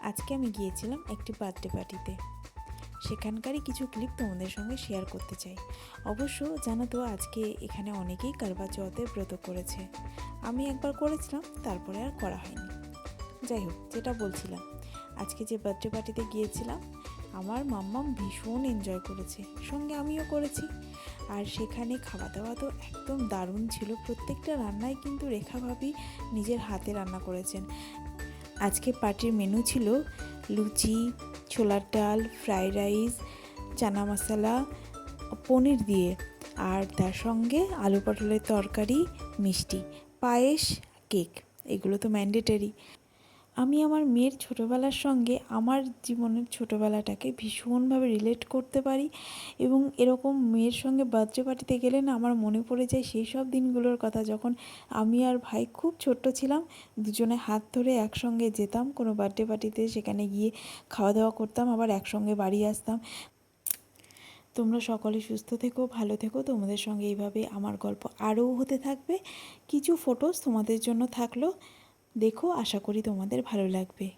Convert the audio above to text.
আজকে আমি গিয়েছিলাম একটি বার্থডে পার্টিতে। সেখানকারই কিছু ক্লিপ তোমাদের সঙ্গে শেয়ার করতে চাই। অবশ্য জানো তো, আজকে এখানে অনেকেই কারবা চৌথে ব্রত করেছে। আমি একবার করেছিলাম, তারপরে আর করা হয়নি। যাই হোক, যেটা বলছিলাম, আজকে যে বার্থডে পার্টিতে গিয়েছিলাম, আমার মাম্মাম ভীষণ এনজয় করেছে, সঙ্গে আমিও করেছি। আর সেখানে খাওয়া দাওয়া তো একদম দারুণ ছিল। প্রত্যেকটা রান্নাই কিন্তু রেখা ভাবি নিজের হাতে রান্না করেছেন। আজকে পার্টির মেনু ছিল লুচি, ছোলার ডাল, ফ্রাইড রাইস, চানা মশলা, পনির দিয়ে, আর তার সঙ্গে আলু পটলের তরকারি, মিষ্টি, পায়েস, কেক। এগুলো তো ম্যান্ডেটরি। আমি আমার মেয়ের ছোটোবেলার সঙ্গে আমার জীবনের ছোটোবেলাটাকে ভীষণভাবে রিলেট করতে পারি, এবং এরকম মেয়ের সঙ্গে বার্থডে পার্টিতে গেলে না আমার মনে পড়ে যায় সেই সব দিনগুলোর কথা, যখন আমি আর ভাই খুব ছোট্ট ছিলাম। দুজনে হাত ধরে একসঙ্গে যেতাম কোনো বার্থডে পার্টিতে, সেখানে গিয়ে খাওয়া দাওয়া করতাম, আবার একসঙ্গে বাড়ি আসতাম। তোমরা সকলে সুস্থ থেকো, ভালো থেকো। তোমাদের সঙ্গে এইভাবে আমার গল্প আরও হতে থাকবে। কিছু ফটোস তোমাদের জন্য থাকলো, দেখো, আশা করি তোমাদের ভালো লাগবে।